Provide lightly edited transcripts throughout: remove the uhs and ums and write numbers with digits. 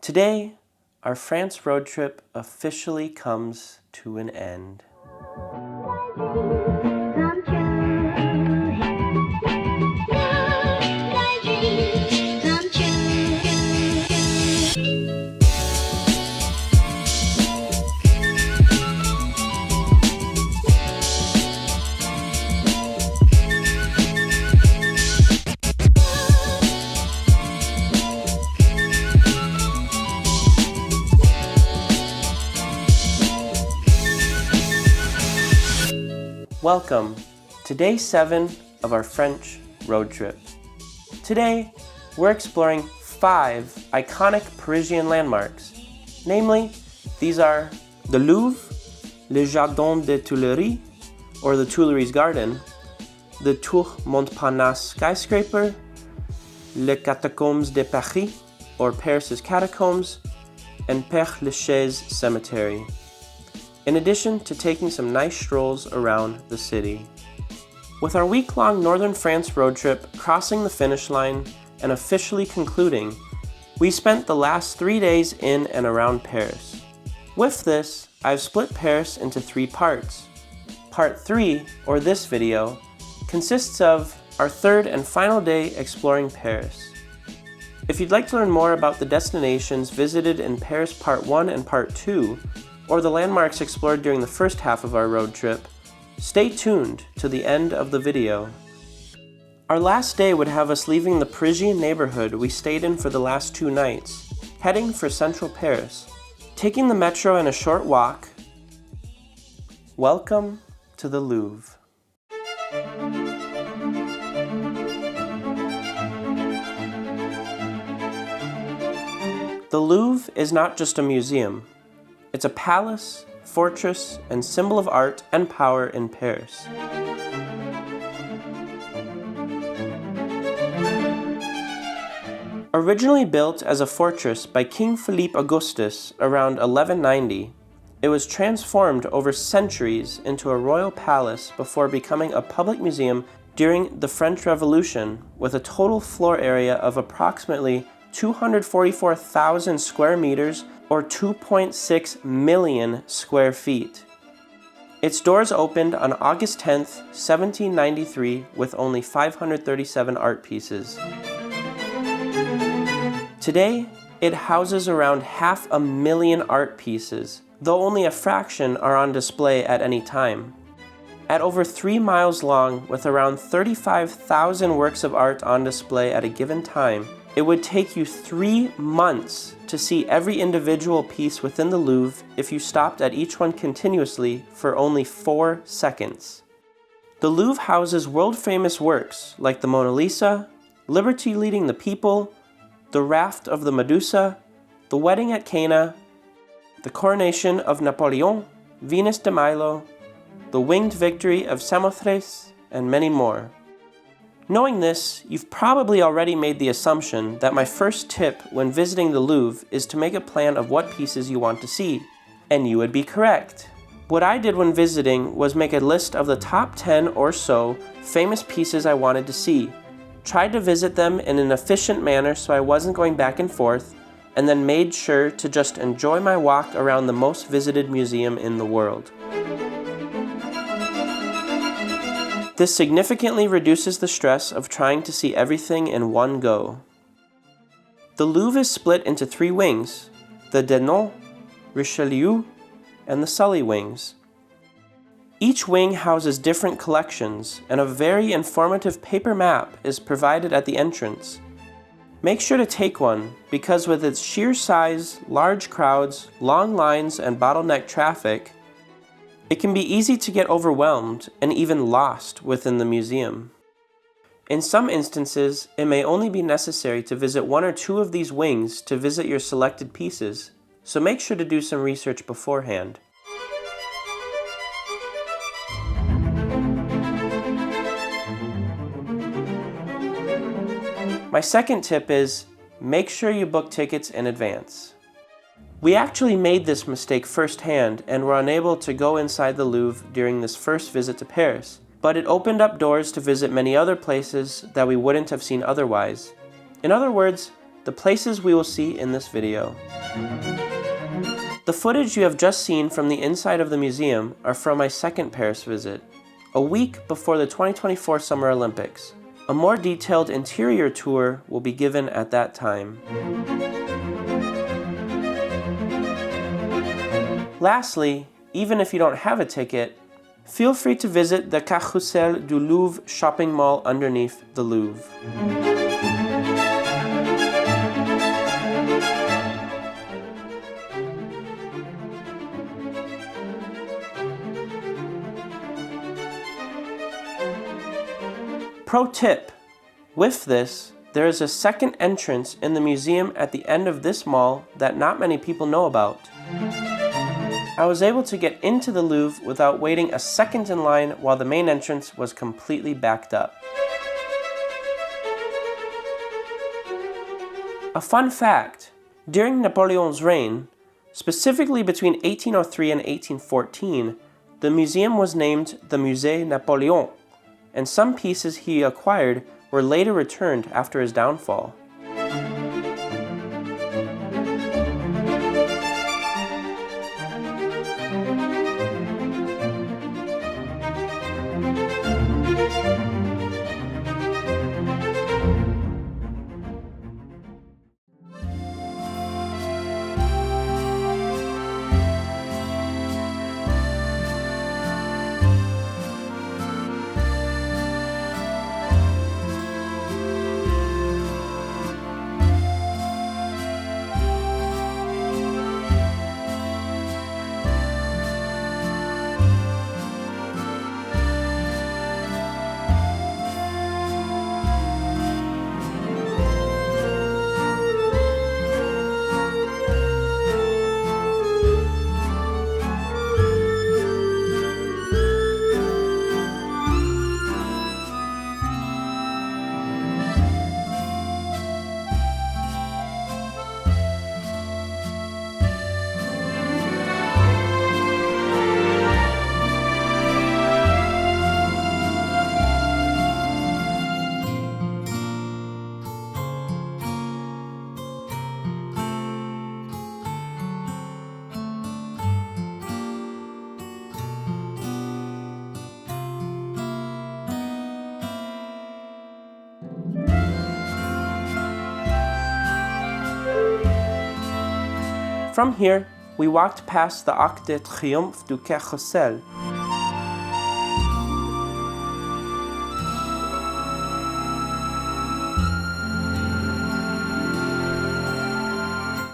Today, our France road trip officially comes to an end. Welcome to day 7 of our French road trip. Today, we're exploring 5 iconic Parisian landmarks. Namely, these are the Louvre, le Jardin des Tuileries, or the Tuileries Garden, the Tour Montparnasse skyscraper, le Catacombs de Paris, or Paris's catacombs, and Père-Lachaise cemetery. In addition to taking some nice strolls around the city. With our week-long Northern France road trip crossing the finish line and officially concluding, we spent the last 3 days in and around Paris. With this, I've split Paris into 3 parts. Part 3, or this video, consists of our 3rd and final day exploring Paris. If you'd like to learn more about the destinations visited in Paris Part 1 and Part 2, or the landmarks explored during the first half of our road trip, stay tuned to the end of the video. Our last day would have us leaving the Parisian neighborhood we stayed in for the last 2 nights, heading for central Paris, taking the metro and a short walk. Welcome to the Louvre. The Louvre is not just a museum. It's a palace, fortress, and symbol of art and power in Paris. Originally built as a fortress by King Philippe Augustus around 1190, it was transformed over centuries into a royal palace before becoming a public museum during the French Revolution, with a total floor area of approximately 244,000 square meters or 2.6 million square feet. Its doors opened on August 10th, 1793 with only 537 art pieces. Today, it houses around 500,000 art pieces, though only a fraction are on display at any time. At over 3 miles long, with around 35,000 works of art on display at a given time, it would take you 3 months to see every individual piece within the Louvre if you stopped at each one continuously for only 4 seconds. The Louvre houses world-famous works like the Mona Lisa, Liberty Leading the People, the Raft of the Medusa, the Wedding at Cana, the Coronation of Napoleon, Venus de Milo, the Winged Victory of Samothrace, and many more. Knowing this, you've probably already made the assumption that my first tip when visiting the Louvre is to make a plan of what pieces you want to see. And you would be correct. What I did when visiting was make a list of the top 10 or so famous pieces I wanted to see, tried to visit them in an efficient manner so I wasn't going back and forth, and then made sure to just enjoy my walk around the most visited museum in the world. This significantly reduces the stress of trying to see everything in one go. The Louvre is split into 3 wings, the Denon, Richelieu, and the Sully wings. Each wing houses different collections, and a very informative paper map is provided at the entrance. Make sure to take one, because with its sheer size, large crowds, long lines, and bottleneck traffic, it can be easy to get overwhelmed and even lost within the museum. In some instances, it may only be necessary to visit 1 or 2 of these wings to visit your selected pieces, so make sure to do some research beforehand. My second tip is, make sure you book tickets in advance. We actually made this mistake firsthand and were unable to go inside the Louvre during this first visit to Paris, but it opened up doors to visit many other places that we wouldn't have seen otherwise. In other words, the places we will see in this video. The footage you have just seen from the inside of the museum are from my second Paris visit, a week before the 2024 Summer Olympics. A more detailed interior tour will be given at that time. Lastly, even if you don't have a ticket, feel free to visit the Carrousel du Louvre shopping mall underneath the Louvre. Pro tip: with this, there is a second entrance in the museum at the end of this mall that not many people know about. I was able to get into the Louvre without waiting a second in line while the main entrance was completely backed up. A fun fact: during Napoleon's reign, specifically between 1803 and 1814, the museum was named the Musée Napoléon, and some pieces he acquired were later returned after his downfall. From here, we walked past the Arc de Triomphe du Carrousel.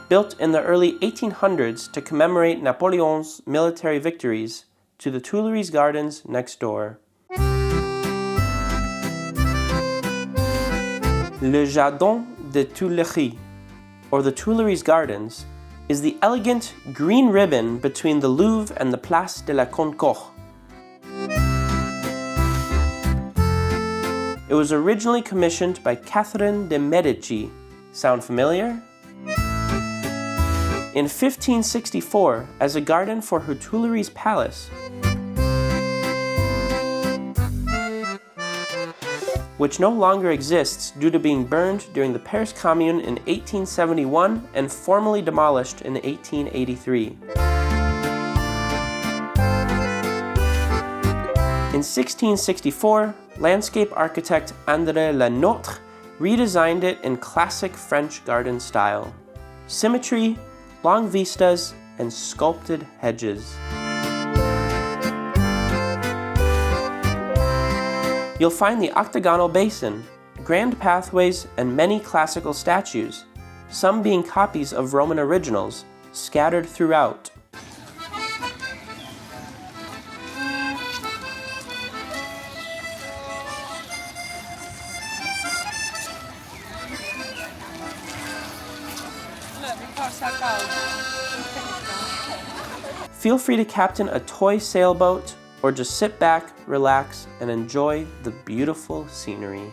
Built in the early 1800s to commemorate Napoleon's military victories, to the Tuileries Gardens next door. Le Jardin des Tuileries, or the Tuileries Gardens, is the elegant green ribbon between the Louvre and the Place de la Concorde. It was originally commissioned by Catherine de' Medici. Sound familiar? In 1564, as a garden for her Tuileries Palace, which no longer exists due to being burned during the Paris Commune in 1871 and formally demolished in 1883. In 1664, landscape architect André Lenotre redesigned it in classic French garden style: symmetry, long vistas, and sculpted hedges. You'll find the octagonal basin, grand pathways, and many classical statues, some being copies of Roman originals, scattered throughout. Feel free to captain a toy sailboat or just sit back, relax, and enjoy the beautiful scenery.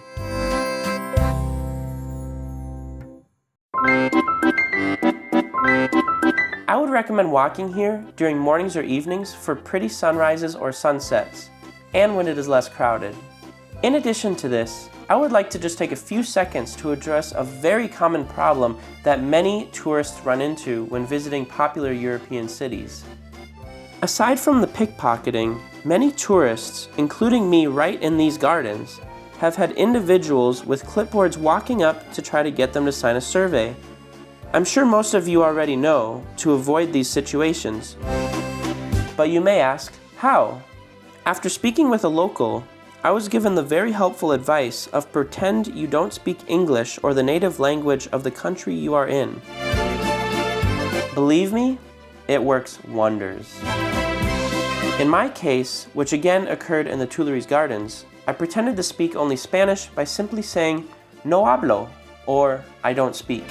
I would recommend walking here during mornings or evenings for pretty sunrises or sunsets, and when it is less crowded. In addition to this, I would like to just take a few seconds to address a very common problem that many tourists run into when visiting popular European cities. Aside from the pickpocketing, many tourists, including me right in these gardens, have had individuals with clipboards walking up to try to get them to sign a survey. I'm sure most of you already know to avoid these situations. But you may ask, how? After speaking with a local, I was given the very helpful advice of pretend you don't speak English or the native language of the country you are in. Believe me, it works wonders. In my case, which again occurred in the Tuileries Gardens, I pretended to speak only Spanish by simply saying, "No hablo," or "I don't speak."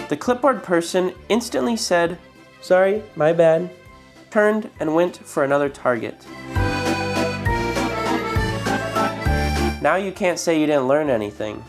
The clipboard person instantly said, "Sorry, my bad," turned and went for another target. Now you can't say you didn't learn anything.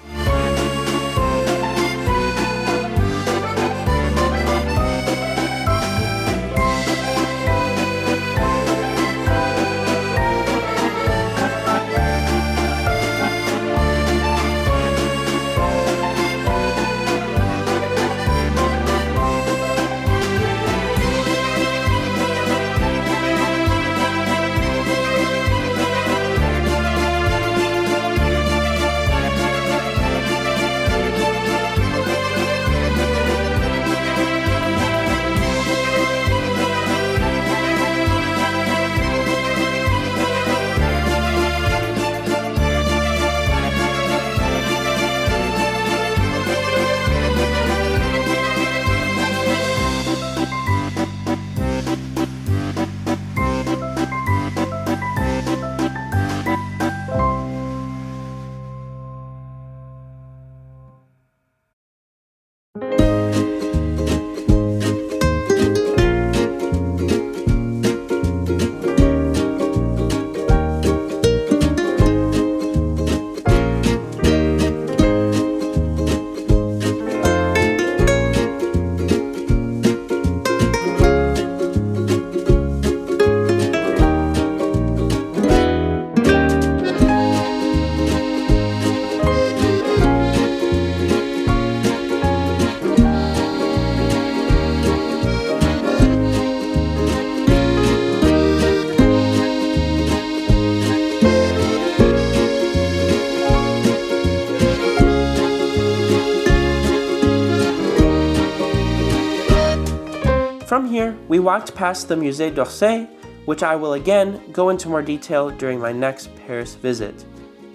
From here, we walked past the Musée d'Orsay, which I will again go into more detail during my next Paris visit,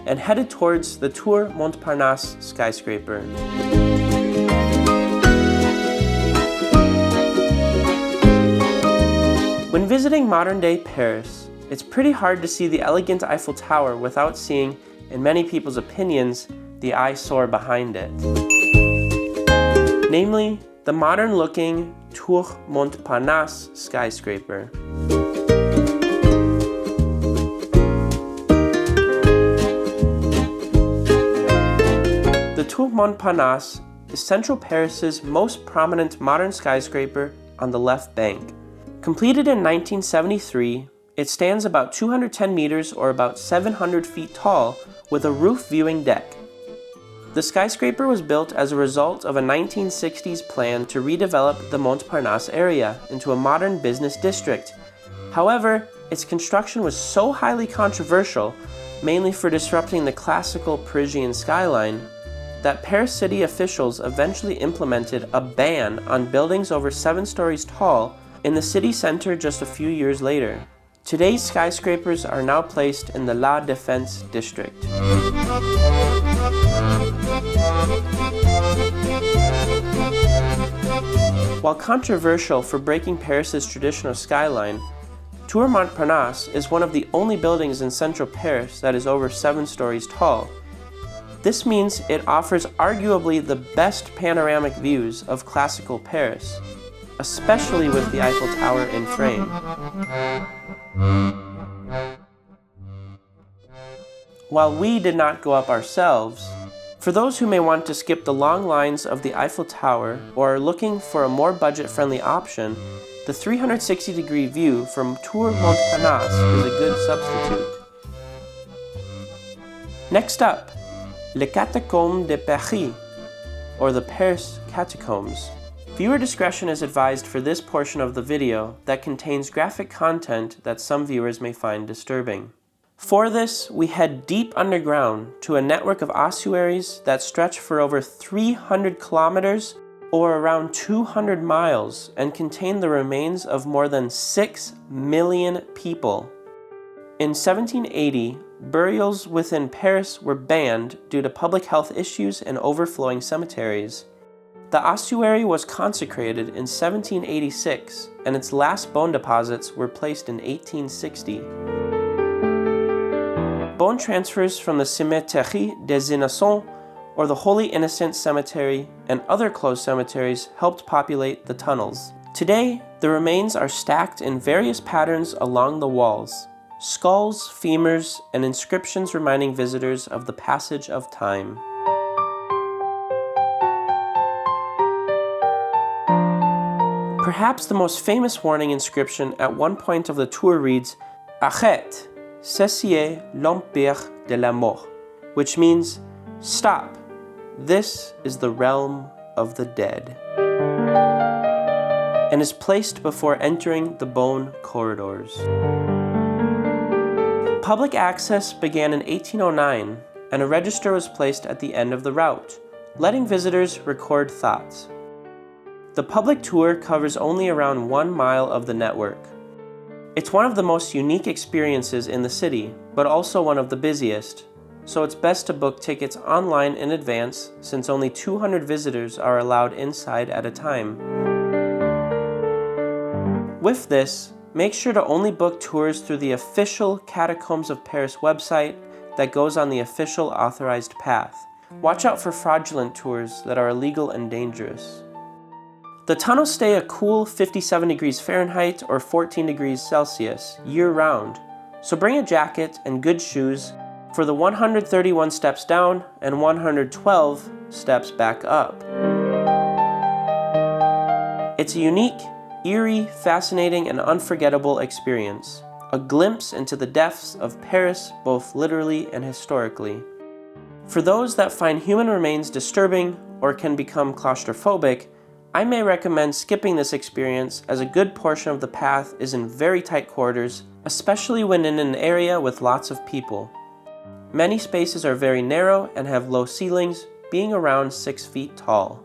and headed towards the Tour Montparnasse skyscraper. When visiting modern-day Paris, it's pretty hard to see the elegant Eiffel Tower without seeing, in many people's opinions, the eyesore behind it. Namely, the modern-looking Tour Montparnasse skyscraper. The Tour Montparnasse is central Paris's most prominent modern skyscraper on the left bank. Completed in 1973, it stands about 210 meters or about 700 feet tall with a roof viewing deck. The skyscraper was built as a result of a 1960s plan to redevelop the Montparnasse area into a modern business district. However, its construction was so highly controversial, mainly for disrupting the classical Parisian skyline, that Paris city officials eventually implemented a ban on buildings over 7 stories tall in the city center just a few years later. Today's skyscrapers are now placed in the La Défense district. While controversial for breaking Paris's traditional skyline, Tour Montparnasse is one of the only buildings in central Paris that is over 7 stories tall. This means it offers arguably the best panoramic views of classical Paris, especially with the Eiffel Tower in frame. While we did not go up ourselves, for those who may want to skip the long lines of the Eiffel Tower or are looking for a more budget-friendly option, the 360-degree view from Tour Montparnasse is a good substitute. Next up, Les Catacombes de Paris, or the Paris Catacombs. Viewer discretion is advised for this portion of the video that contains graphic content that some viewers may find disturbing. For this, we head deep underground to a network of ossuaries that stretch for over 300 kilometers or around 200 miles and contain the remains of more than 6 million people. In 1780, burials within Paris were banned due to public health issues and overflowing cemeteries. The ossuary was consecrated in 1786, and its last bone deposits were placed in 1860. Bone transfers from the Cimetière des Innocents, or the Holy Innocent Cemetery, and other closed cemeteries helped populate the tunnels. Today, the remains are stacked in various patterns along the walls. Skulls, femurs, and inscriptions reminding visitors of the passage of time. Perhaps the most famous warning inscription at one point of the tour reads, Arrête, ceci l'empire de la mort, which means, stop, this is the realm of the dead, and is placed before entering the bone corridors. Public access began in 1809, and a register was placed at the end of the route, letting visitors record thoughts. The public tour covers only around 1 mile of the network. It's one of the most unique experiences in the city, but also one of the busiest, so it's best to book tickets online in advance since only 200 visitors are allowed inside at a time. With this, make sure to only book tours through the official Catacombs of Paris website that goes on the official authorized path. Watch out for fraudulent tours that are illegal and dangerous. The tunnels stay a cool 57 degrees Fahrenheit or 14 degrees Celsius year-round, so bring a jacket and good shoes for the 131 steps down and 112 steps back up. It's a unique, eerie, fascinating, and unforgettable experience, a glimpse into the depths of Paris both literally and historically. For those that find human remains disturbing or can become claustrophobic, I may recommend skipping this experience as a good portion of the path is in very tight quarters, especially when in an area with lots of people. Many spaces are very narrow and have low ceilings, being around 6 feet tall.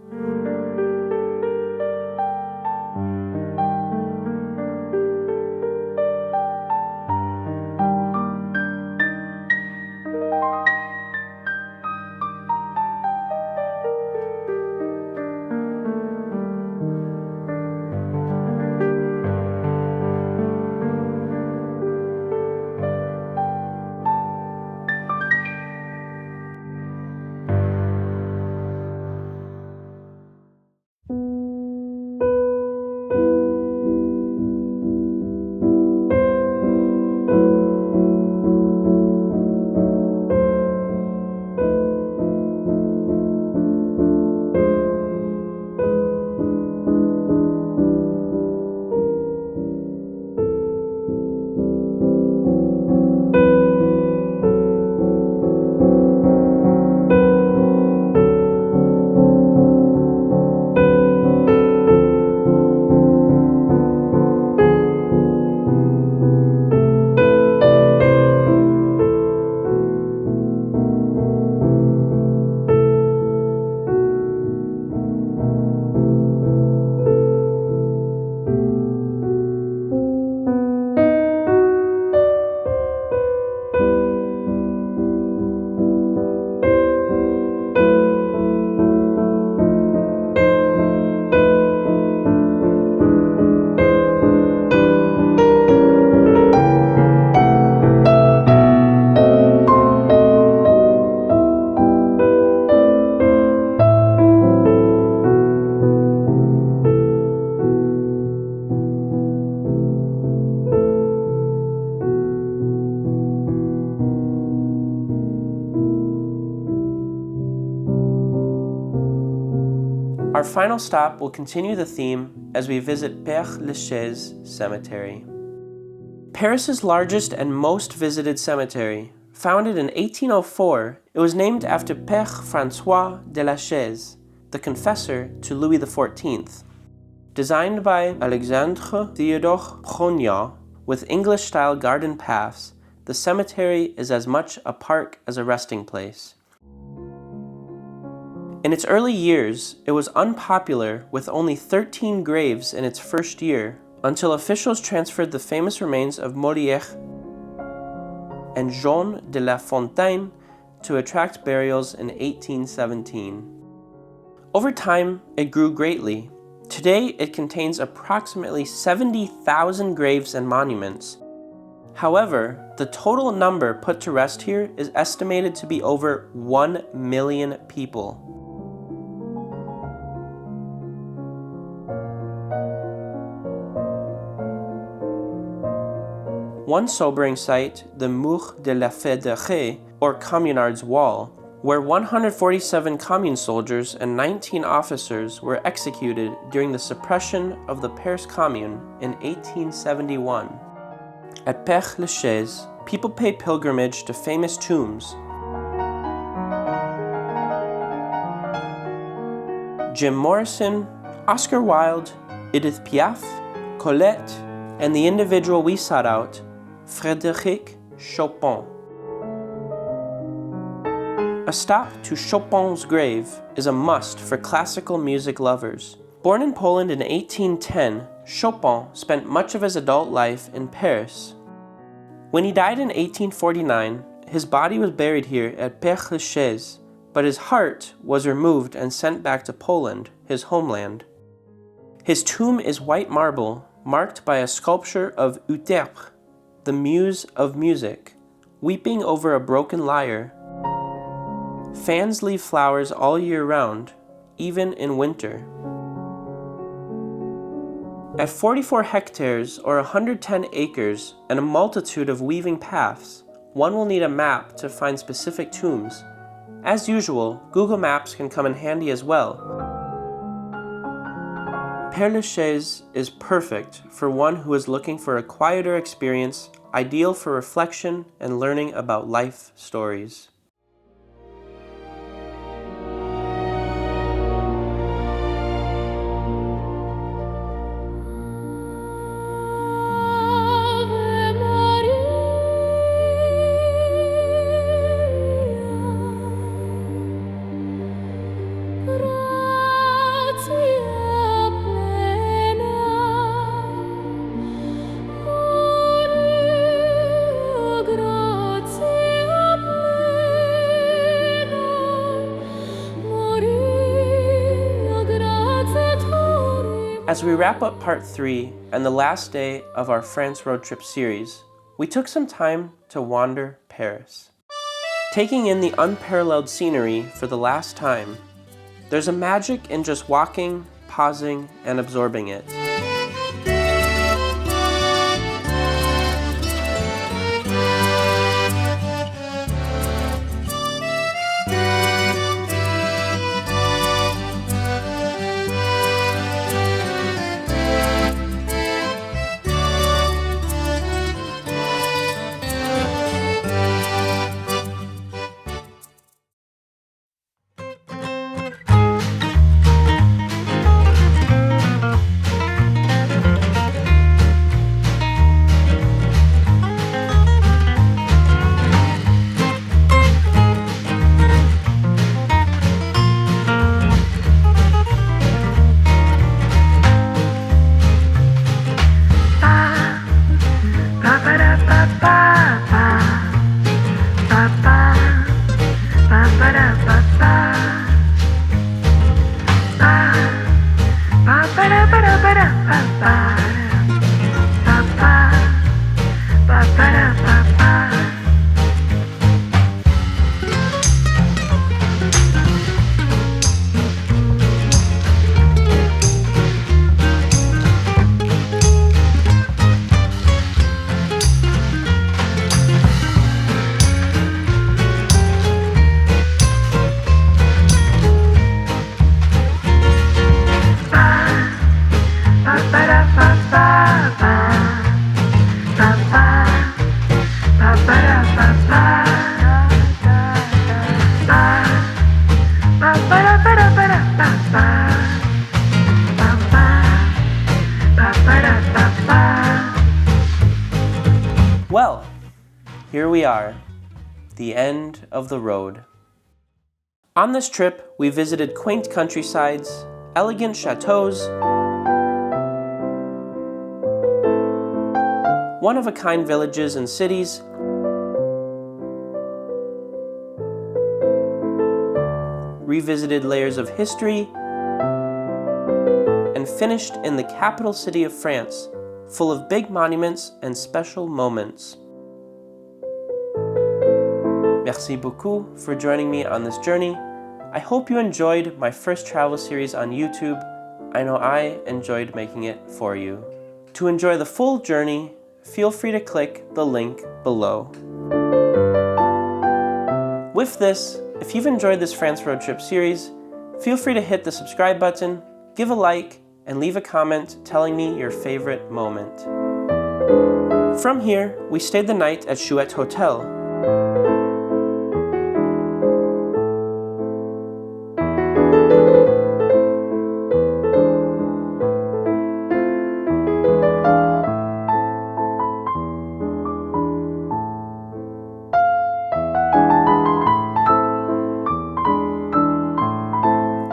Our final stop will continue the theme as we visit Père-Lachaise Cemetery. Paris's largest and most visited cemetery, founded in 1804, It was named after Père François de la Chaise, the confessor to Louis XIV. Designed by Alexandre Théodore Brongniart, with English-style garden paths, the cemetery is as much a park as a resting place. In its early years, it was unpopular with only 13 graves in its first year, until officials transferred the famous remains of Molière and Jean de La Fontaine to attract burials in 1817. Over time, it grew greatly. Today, it contains approximately 70,000 graves and monuments. However, the total number put to rest here is estimated to be over 1 million people. One sobering sight, the Mur de la Fédérée, or Communard's Wall, where 147 commune soldiers and 19 officers were executed during the suppression of the Paris Commune in 1871. At Père-Lachaise, people pay pilgrimage to famous tombs. Jim Morrison, Oscar Wilde, Edith Piaf, Colette, and the individual we sought out, Frédéric Chopin. A stop to Chopin's grave is a must for classical music lovers. Born in Poland in 1810, Chopin spent much of his adult life in Paris. When he died in 1849, his body was buried here at Père-Lachaise, but his heart was removed and sent back to Poland, his homeland. His tomb is white marble, marked by a sculpture of Euterpe, the muse of music, weeping over a broken lyre. Fans leave flowers all year round, even in winter. At 44 hectares or 110 acres and a multitude of weaving paths, one will need a map to find specific tombs. As usual, Google Maps can come in handy as well. Père-Lachaise is perfect for one who is looking for a quieter experience, ideal for reflection and learning about life stories. As we wrap up part 3 and the last day of our France road trip series, we took some time to wander Paris. Taking in the unparalleled scenery for the last time, there's a magic in just walking, pausing, and absorbing it. here we are, the end of the road. On this trip, we visited quaint countrysides, elegant chateaus, one-of-a-kind villages and cities, revisited layers of history, and finished in the capital city of France, full of big monuments and special moments. Merci beaucoup for joining me on this journey. I hope you enjoyed my first travel series on YouTube. I know I enjoyed making it for you. To enjoy the full journey, feel free to click the link below. With this, if you've enjoyed this France road trip series, feel free to hit the subscribe button, give a like, and leave a comment telling me your favorite moment. From here, we stayed the night at Chouette Hotel.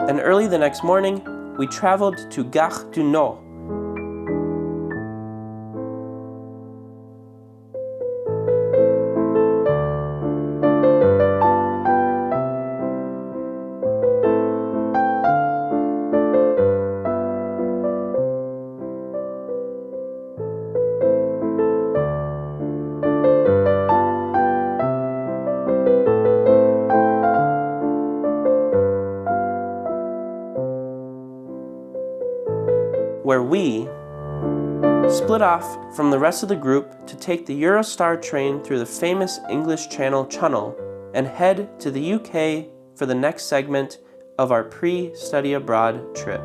And early the next morning, we traveled to Gare du Nord. Where we split off from the rest of the group to take the Eurostar train through the famous English Channel tunnel and head to the UK for the next segment of our pre-study abroad trip.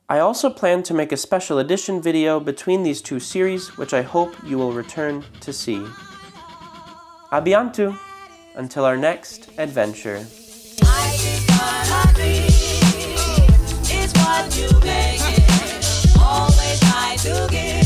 I also plan to make a special edition video between these two series, which I hope you will return to see. A bientôt, until our next adventure. I think what I dream is what you make it. Always try to give.